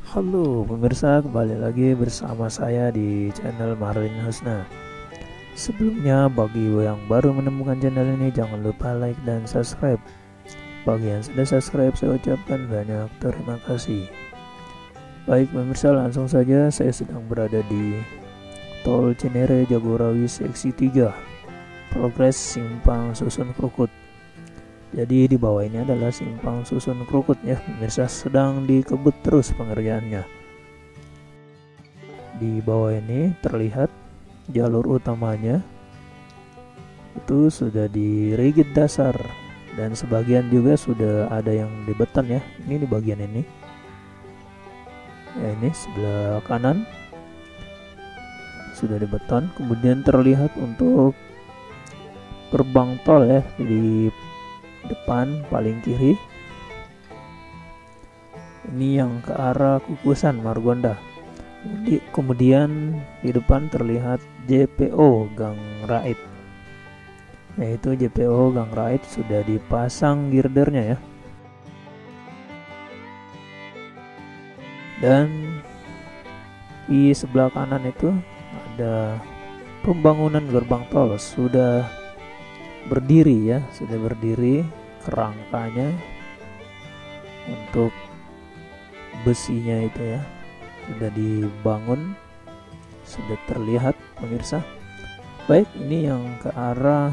Halo pemirsa, kembali lagi bersama saya di channel Marlin Husna. Sebelumnya, bagi yang baru menemukan channel ini, jangan lupa like dan subscribe. Bagi yang sudah subscribe, saya ucapkan banyak terima kasih. Baik pemirsa, langsung saja saya sedang berada di Tol Cinere Jagorawi Seksi 3, Progres Simpang Susun Krukut. Jadi di bawah ini adalah simpang susun Krukut ya, pemirsa, sedang dikebut terus pengerjaannya. Di bawah ini terlihat jalur utamanya itu sudah dirigit dasar dan sebagian juga sudah ada yang dibeton ya. Ini di bagian ini. Ya, ini sebelah kanan sudah dibeton. Kemudian terlihat untuk gerbang tol ya di depan paling kiri, ini yang ke arah Kukusan Margonda. Kemudian di depan terlihat JPO Gang Raid, yaitu JPO Gang Raid sudah dipasang girdernya ya. Dan di sebelah kanan itu ada pembangunan gerbang tol sudah berdiri ya, sudah berdiri kerangkanya untuk besinya itu ya, sudah dibangun, sudah terlihat pemirsa. Baik, ini yang ke arah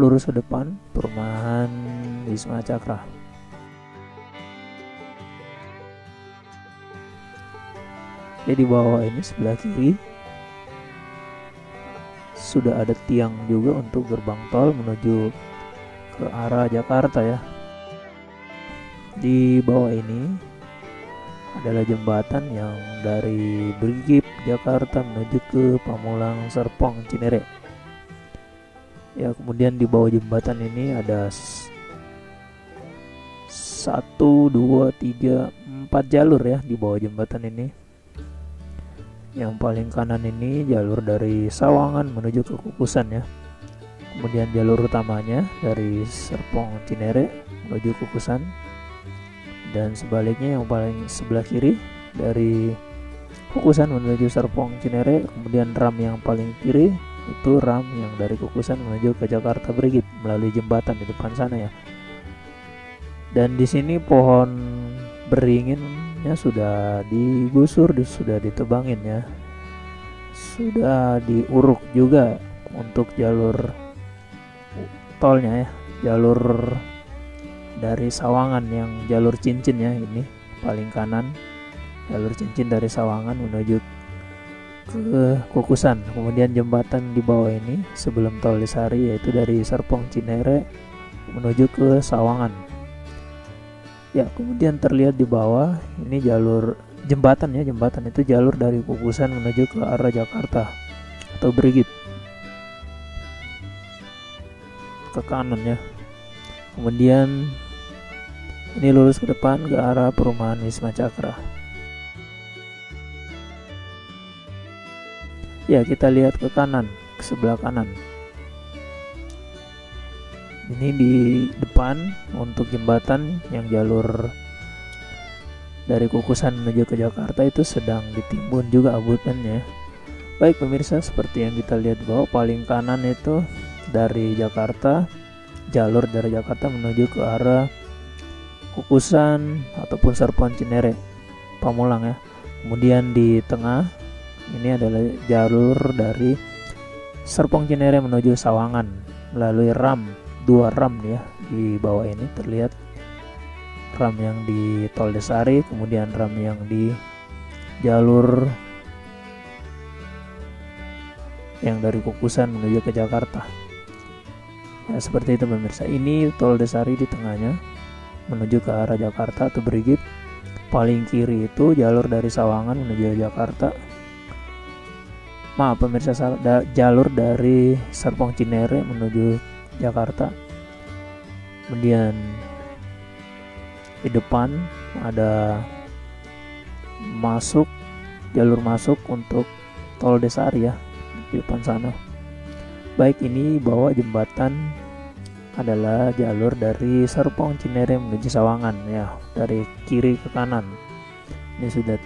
lurus ke depan perumahan Wisma Cakra. Jadi di bawah ini sebelah kiri sudah ada tiang juga untuk gerbang tol menuju ke arah Jakarta ya. Di bawah ini adalah jembatan yang dari Brigip Jakarta menuju ke Pamulang Serpong Cinere. Ya, kemudian di bawah jembatan ini ada 1, 2, 3, 4 jalur ya di bawah jembatan ini. Yang paling kanan ini jalur dari Sawangan menuju ke Kukusan ya. Kemudian jalur utamanya dari Serpong Cinere menuju Kukusan. Dan sebaliknya yang paling sebelah kiri dari Kukusan menuju Serpong Cinere. Kemudian ram yang paling kiri itu ram yang dari Kukusan menuju ke Jakarta Brigip melalui jembatan di depan sana ya. Dan di sini pohon beringinnya sudah digusur, sudah ditebangin ya, sudah diuruk juga untuk jalur tolnya ya, jalur dari Sawangan yang jalur cincin ya, ini paling kanan jalur cincin dari Sawangan menuju ke Kukusan. Kemudian jembatan di bawah ini sebelum tol Lisari, yaitu dari Serpong Cinere menuju ke Sawangan. Ya, kemudian terlihat di bawah ini jalur jembatan ya, jembatan itu jalur dari Kukusan menuju ke arah Jakarta atau Brigip ke kanan ya. Kemudian ini lurus ke depan ke arah perumahan Wisma Cakra. Ya, kita lihat ke kanan, ke sebelah kanan. Ini di depan untuk jembatan yang jalur dari Kukusan menuju ke Jakarta itu sedang ditimbun juga abutannya. Baik pemirsa, seperti yang kita lihat bahwa paling kanan itu dari Jakarta, jalur dari Jakarta menuju ke arah Kukusan ataupun Serpong Cinere, Pamulang ya. Kemudian di tengah ini adalah jalur dari Serpong Cinere menuju Sawangan melalui ram, 2 ram ya. Di bawah ini terlihat ram yang di Tol Desari, kemudian ram yang di jalur yang dari Kukusan menuju ke Jakarta. Ya, seperti itu pemirsa. Ini Tol Desari di tengahnya menuju ke arah Jakarta atau Brigip. Paling kiri itu jalur dari Sawangan menuju Jakarta. Maaf pemirsa, jalur dari Serpong Cinere menuju Jakarta. Kemudian di depan ada jalur masuk untuk Tol Desari ya, di depan sana. Baik, ini bawah jembatan adalah jalur dari Serpong Cinere menuju Sawangan ya, dari kiri ke kanan. Ini sudah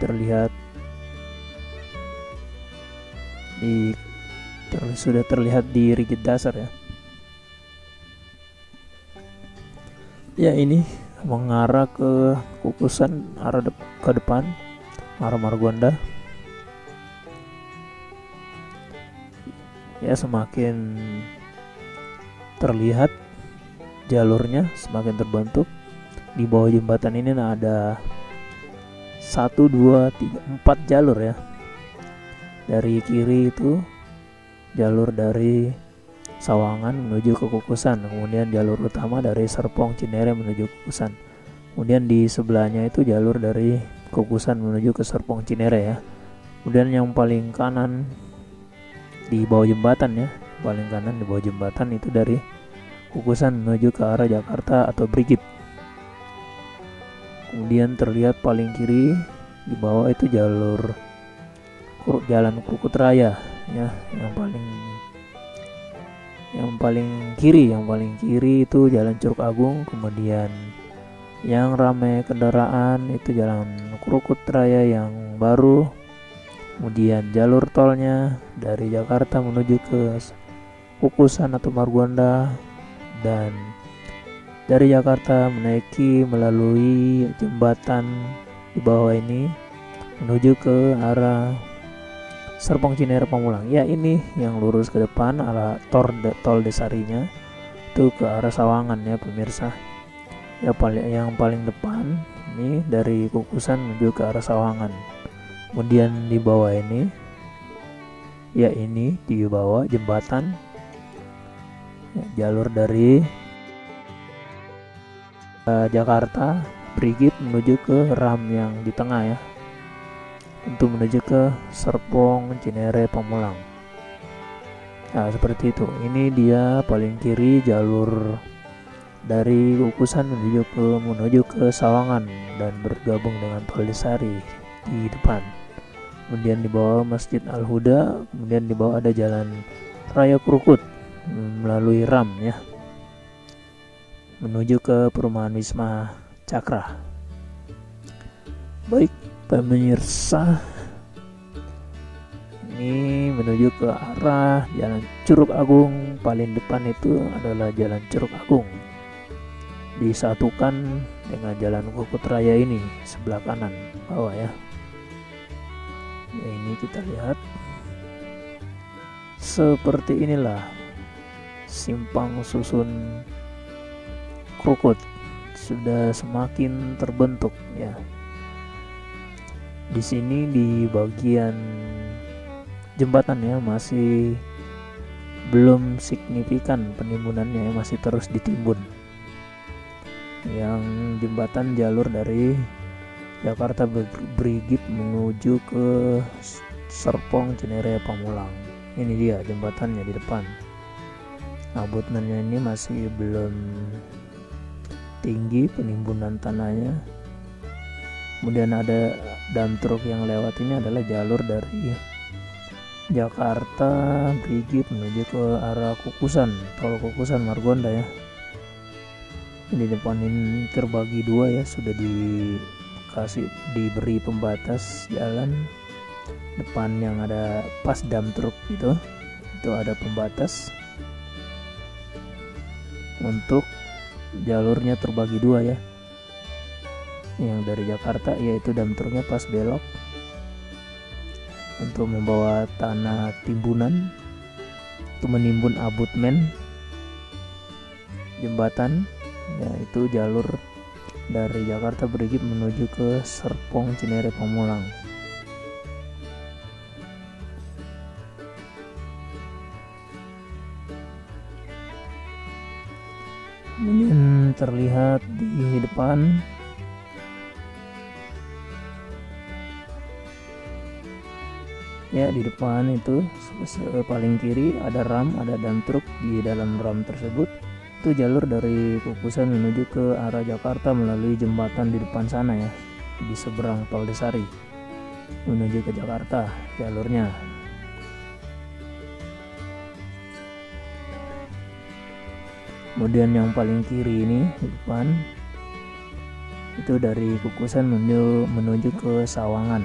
terlihat di rigid dasar ya. Ya, ini mengarah ke kukusan ke depan arah Margonda. Ya, semakin terlihat jalurnya, semakin terbentuk. Di bawah jembatan ini ada 1, 2, 3, 4 jalur ya. Dari kiri itu jalur dari Sawangan menuju ke Kukusan, kemudian jalur utama dari Serpong Cinere menuju Kukusan. Kemudian di sebelahnya itu jalur dari Kukusan menuju ke Serpong Cinere ya. Kemudian yang paling kanan di bawah jembatan ya, paling kanan di bawah jembatan itu dari Kukusan menuju ke arah Jakarta atau Brigif. Kemudian terlihat paling kiri di bawah itu jalur Jalan Krukut Raya ya, yang paling kiri itu Jalan Curug Agung. Kemudian yang ramai kendaraan itu Jalan Krukut Raya yang baru. Kemudian jalur tolnya dari Jakarta menuju ke Kukusan atau Margonda, dan dari Jakarta menaiki melalui jembatan di bawah ini menuju ke arah Serpong Cinere Pamulang. Ya, ini yang lurus ke depan arah tol Desarinya itu ke arah Sawangan ya pemirsa. Ya, yang paling depan ini dari Kukusan menuju ke arah Sawangan. Kemudian di bawah ini ya, ini di bawah jembatan ya, jalur dari Jakarta Brigif menuju ke Ram yang di tengah ya, untuk menuju ke Serpong Cinere Pamulang. Nah, seperti itu. Ini dia paling kiri jalur dari Kukusan menuju ke Sawangan dan bergabung dengan tol Desari di depan. Kemudian di bawah Masjid Al-Huda, kemudian di bawah ada Jalan Raya Krukut melalui Ram ya, menuju ke perumahan Wisma Cakra. Baik pemirsa, ini menuju ke arah Jalan Curug Agung. Paling depan itu adalah Jalan Curug Agung, disatukan dengan Jalan Krukut Raya ini sebelah kanan bawah ya. Ya, ini kita lihat seperti inilah simpang susun Krukut sudah semakin terbentuk ya. Di sini di bagian jembatan ya masih belum signifikan penimbunannya ya, masih terus ditimbun. Yang jembatan jalur dari Jakarta Brigif menuju ke Serpong Cinere Pamulang. Ini dia jembatannya di depan. Abutmennya ini masih belum tinggi penimbunan tanahnya. Kemudian ada dump truck yang lewat. Ini adalah jalur dari Jakarta Brigif menuju ke arah Kukusan, tol Kukusan Margonda ya. Di depan ini terbagi dua ya, sudah diberi pembatas jalan. Depan yang ada pas dump truck itu ada pembatas untuk jalurnya terbagi dua ya. Yang dari Jakarta yaitu dump truknya pas belok untuk membawa tanah timbunan untuk menimbun abutmen jembatan, yaitu jalur dari Jakarta Brigif menuju ke Serpong Cinere Pamulang. Kemudian terlihat di depan ya, di depan itu paling kiri ada ram, ada dump truk. Di dalam ram tersebut itu jalur dari Kukusan menuju ke arah Jakarta melalui jembatan di depan sana ya, di seberang tol Desari menuju ke Jakarta jalurnya. Kemudian yang paling kiri ini di depan Itu dari Kukusan menuju ke Sawangan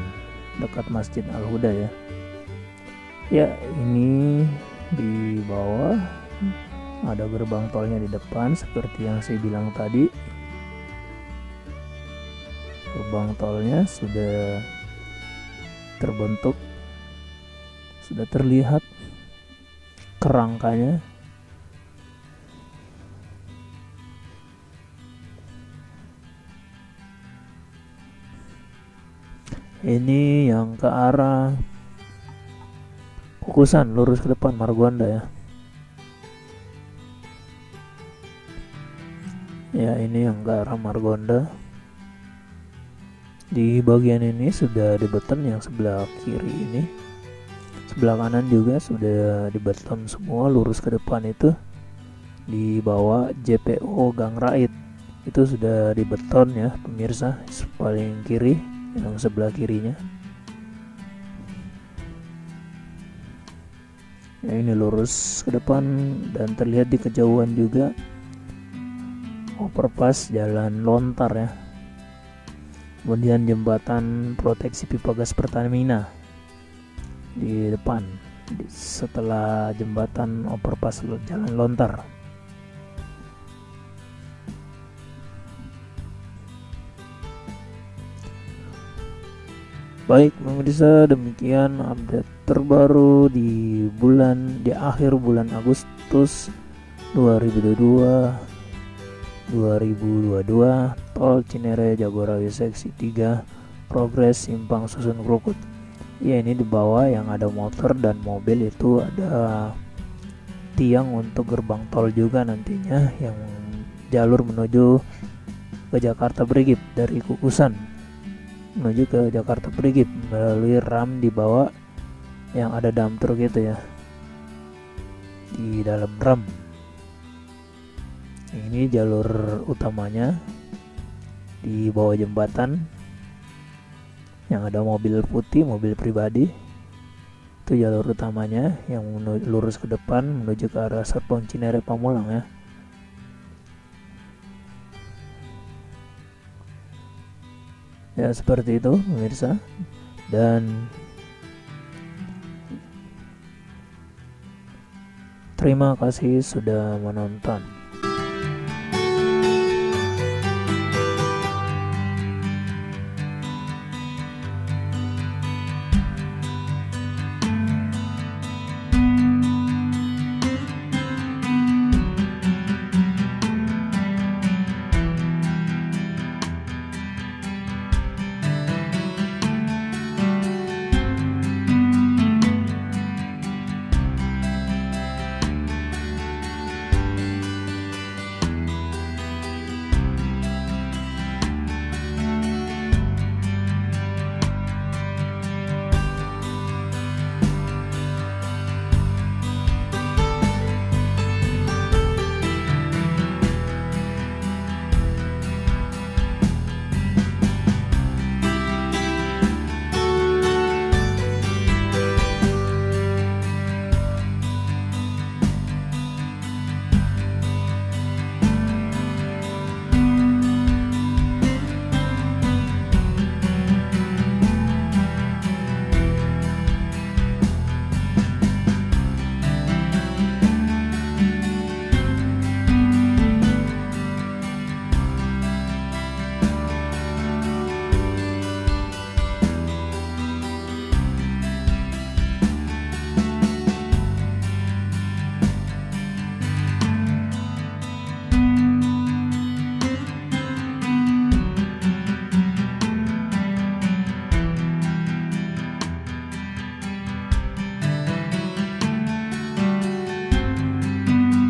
dekat Masjid Al-Huda ya. Ya, ini di bawah ada gerbang tolnya di depan seperti yang saya bilang tadi. Gerbang tolnya sudah terbentuk, sudah terlihat kerangkanya. Ini yang ke arah Kukusan, lurus ke depan Margonda ya. Ya, ini yang ke arah Margonda. Di bagian ini sudah dibeton yang sebelah kiri ini. Sebelah kanan juga sudah dibeton semua, lurus ke depan itu. Di bawah JPO Gang Rait itu sudah dibeton ya pemirsa, paling kiri, yang sebelah kirinya. Ya, ini lurus ke depan dan terlihat di kejauhan juga overpass jalan lontar ya. Kemudian jembatan proteksi pipa gas Pertamina di depan setelah jembatan overpass jalan lontar. Baik pemirsa, demikian update terbaru di akhir bulan Agustus 2022 tol Cinere Jagorawi seksi 3 progres simpang susun Krukut. Ya, ini di bawah yang ada motor dan mobil itu ada tiang untuk gerbang tol juga nantinya yang jalur menuju ke Jakarta Brigif dari Kukusan menuju ke Jakarta Brigif melalui ram di bawah yang ada dump truck gitu ya di dalam ram. Ini jalur utamanya di bawah jembatan yang ada mobil putih, mobil pribadi. Itu jalur utamanya yang lurus ke depan menuju ke arah Serpong Cinere Pamulang ya. Ya, seperti itu pemirsa. Dan terima kasih sudah menonton.